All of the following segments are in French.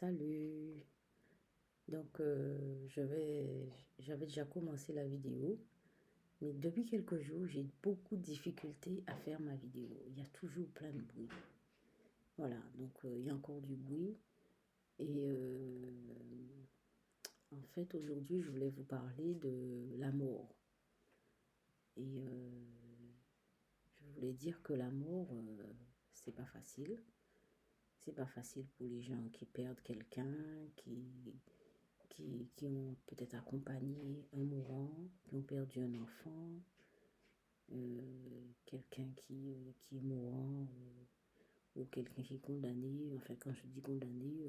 Salut. Donc, j'avais déjà commencé la vidéo, mais depuis quelques jours, j'ai beaucoup de difficultés à faire ma vidéo. Il y a toujours plein de bruit. Voilà, donc il y a encore du bruit. Et en fait, aujourd'hui, je voulais vous parler de l'amour. Et je voulais dire que l'amour, c'est pas facile. C'est pas facile pour les gens qui perdent quelqu'un, qui ont peut-être accompagné un mourant, qui ont perdu un enfant, quelqu'un qui est mourant, ou quelqu'un qui est condamné, enfin quand je dis condamné,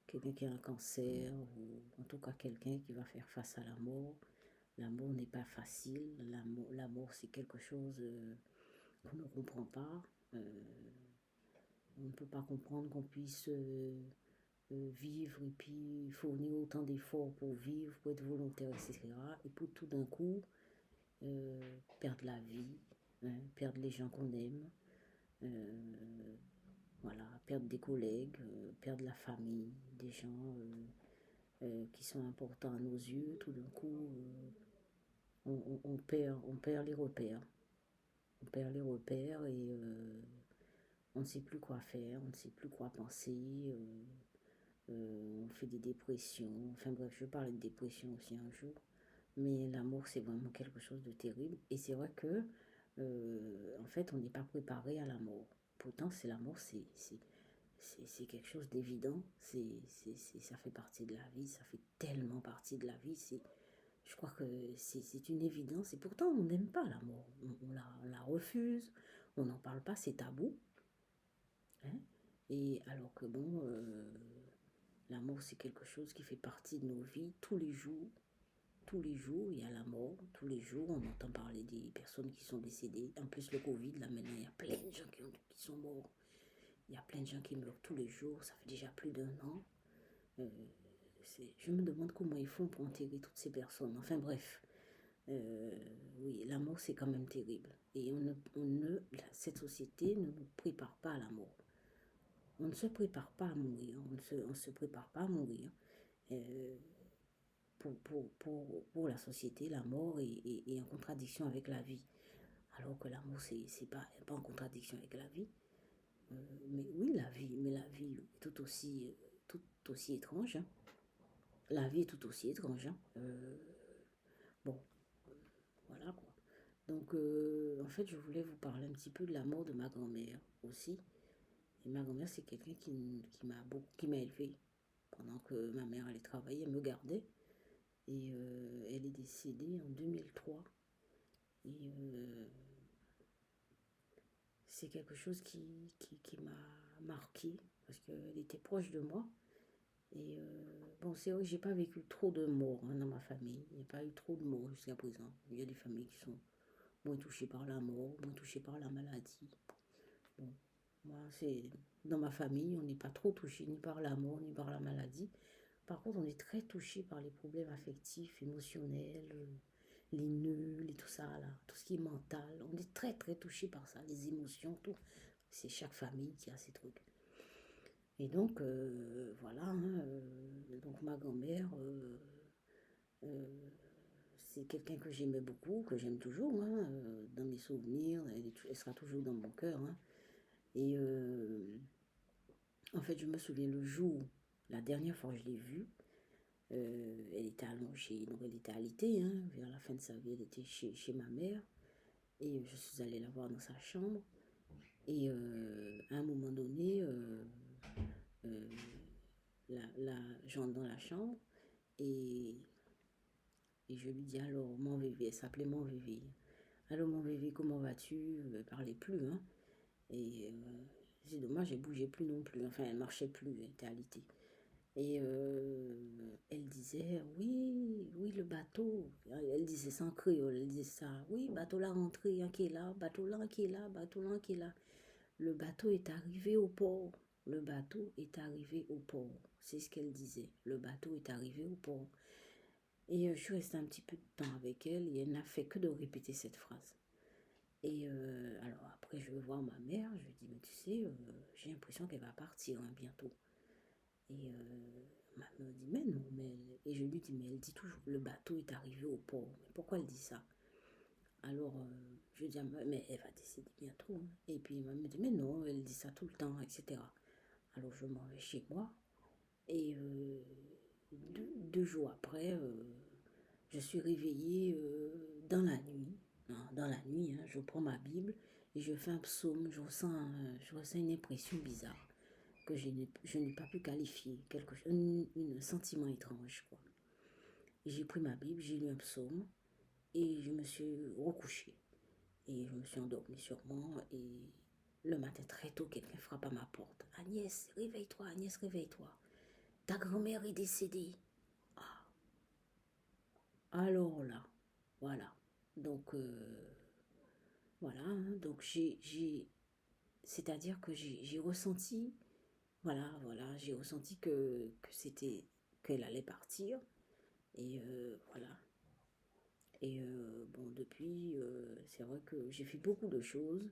quelqu'un qui a un cancer, ou en tout cas quelqu'un qui va faire face à la mort. L'amour n'est pas facile, l'amour c'est quelque chose qu'on ne comprend pas. Euh, on ne peut pas comprendre qu'on puisse vivre et puis fournir autant d'efforts pour vivre, pour être volontaire, etc. Et pour tout d'un coup perdre la vie, hein, perdre les gens qu'on aime, voilà, perdre des collègues, perdre la famille, des gens qui sont importants à nos yeux. Tout d'un coup, on perd les repères. On perd les repères et on ne sait plus quoi faire, on ne sait plus quoi penser. On fait des dépressions. Enfin bref, je parlais de dépression aussi un jour. Mais l'amour, c'est vraiment quelque chose de terrible. Et c'est vrai que, en fait, on n'est pas préparé à l'amour. Pourtant, c'est l'amour, c'est quelque chose d'évident. Ça fait partie de la vie. Ça fait tellement partie de la vie. Je crois que c'est une évidence. Et pourtant, on n'aime pas l'amour. On la refuse. On n'en parle pas. C'est tabou. Hein. Et alors que bon, l'amour, c'est quelque chose qui fait partie de nos vies tous les jours. Tous les jours, il y a la mort. Tous les jours, on entend parler des personnes qui sont décédées. En plus, le Covid, là, maintenant, il y a plein de gens qui sont morts. Il y a plein de gens qui meurent tous les jours. Ça fait déjà plus d'un an. Euh, je me demande comment ils font pour enterrer toutes ces personnes. Enfin, bref. Euh, oui, la mort, c'est quand même terrible. Et cette société ne nous prépare pas à la mort. On ne se prépare pas à mourir. On ne se prépare pas à mourir. Euh, pour la société, la mort est en contradiction avec la vie. Alors que l'amour, c'est pas en contradiction avec la vie. Mais oui, la vie est tout aussi étrange. Hein. La vie est tout aussi étrange. Hein. Bon, voilà quoi. Donc, en fait, je voulais vous parler un petit peu de la mort de ma grand-mère aussi. Et ma grand-mère, c'est quelqu'un qui m'a élevée. Pendant que ma mère allait travailler, elle me gardait. Et elle est décédée en 2003. Et c'est quelque chose qui m'a marqué parce qu'elle était proche de moi. Et bon, c'est vrai que j'ai pas vécu trop de morts hein, dans ma famille. Il n'y a pas eu trop de morts jusqu'à présent. Il y a des familles qui sont moins touchées par la mort, moins touchées par la maladie. Bon, moi, c'est dans ma famille, on n'est pas trop touché ni par la mort ni par la maladie. Par contre, on est très touché par les problèmes affectifs, émotionnels, les nœuds et tout ça, là, tout ce qui est mental. On est très très touché par ça, les émotions, tout. C'est chaque famille qui a ses trucs. Et donc, voilà, hein, donc ma grand-mère, euh, c'est quelqu'un que j'aimais beaucoup, que j'aime toujours, hein, dans mes souvenirs, elle sera toujours dans mon cœur. Hein. Et en fait, je me souviens le jour, la dernière fois que je l'ai vue, elle était allongée, donc elle était alitée, hein, vers la fin de sa vie, elle était chez ma mère. Et je suis allée la voir dans sa chambre. Et à un moment donné, euh, j'entre dans la chambre et, et je lui dis alors, mon bébé, elle s'appelait mon bébé. Alors mon bébé, comment vas-tu? Elle parlait plus, hein. Et c'est dommage, elle bougeait plus non plus. Enfin, elle marchait plus, elle était alitée. Et elle disait, oui, oui, le bateau. Elle disait ça en créole, elle disait ça. Oui, bateau là rentré, hein, qui est là, bateau là qui est là, bateau là qui est là. Le bateau est arrivé au port. Le bateau est arrivé au port. C'est ce qu'elle disait. Le bateau est arrivé au port. Et je suis restée un petit peu de temps avec elle et elle n'a fait que de répéter cette phrase. Et alors après, je vais voir ma mère. Je lui dis, mais tu sais, j'ai l'impression qu'elle va partir hein, bientôt. Et ma mère me dit, mais non, mais... Et je lui dis, mais elle dit toujours, le bateau est arrivé au port. Mais pourquoi elle dit ça? Alors, je dis, mais elle va décéder bientôt, hein. Et puis, elle me dit, mais non, elle dit ça tout le temps, etc. Alors, je m'en vais chez moi. Et deux jours après, je suis réveillée dans la nuit. Non, dans la nuit, hein, je prends ma Bible et je fais un psaume. Je ressens une impression bizarre que je n'ai pas pu qualifier. Un sentiment étrange, quoi. J'ai pris ma Bible, j'ai lu un psaume et je me suis recouchée. Et je me suis endormie sûrement. Et le matin, très tôt, quelqu'un frappe à ma porte. Agnès, réveille-toi, Agnès, réveille-toi. Ta grand-mère est décédée. Ah, alors là, voilà. Donc, voilà. Hein, donc, c'est-à-dire que j'ai ressenti, voilà, j'ai ressenti qu'elle allait partir. Et voilà. Et bon, depuis, c'est vrai que j'ai fait beaucoup de choses.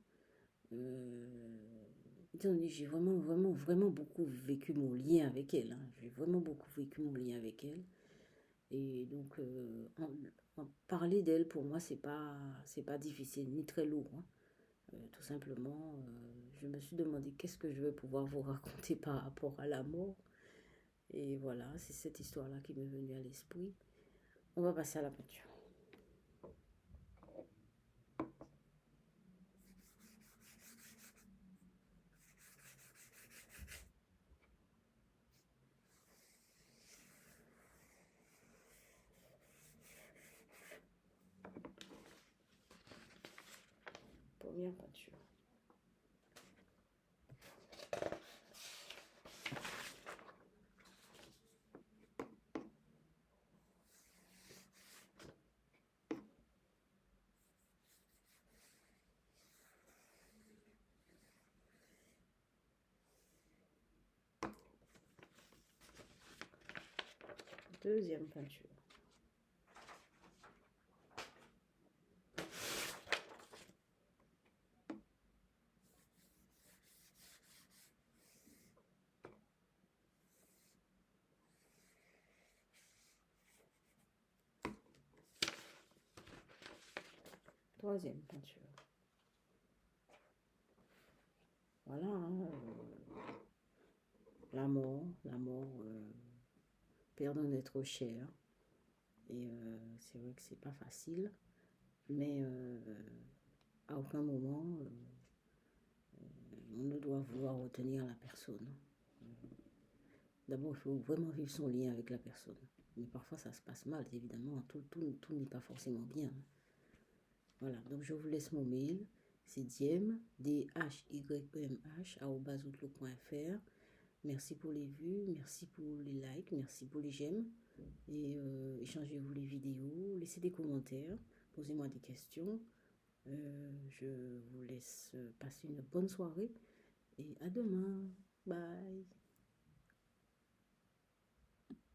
Étant donné que j'ai vraiment beaucoup vécu mon lien avec elle, hein. J'ai vraiment beaucoup vécu mon lien avec elle. Et donc, parler d'elle, pour moi, c'est pas difficile, ni très lourd, hein. Tout simplement, je me suis demandé qu'est-ce que je vais pouvoir vous raconter par rapport à la mort. Et voilà, c'est cette histoire-là qui m'est venue à l'esprit. On va passer à la peinture. Première peinture. Deuxième peinture. Troisième peinture. Voilà, hein, l'amour, perdre un être cher. Et c'est vrai que c'est pas facile, mais à aucun moment on ne doit vouloir retenir la personne. D'abord, il faut vraiment vivre son lien avec la personne. Mais parfois, ça se passe mal, évidemment. Tout n'est pas forcément bien. Voilà, donc je vous laisse mon mail. C'est diem, dhyemh@outlook.fr. Merci pour les vues, merci pour les likes, merci pour les j'aime. Et échangez-vous les vidéos, laissez des commentaires, posez-moi des questions. Je vous laisse passer une bonne soirée et à demain. Bye.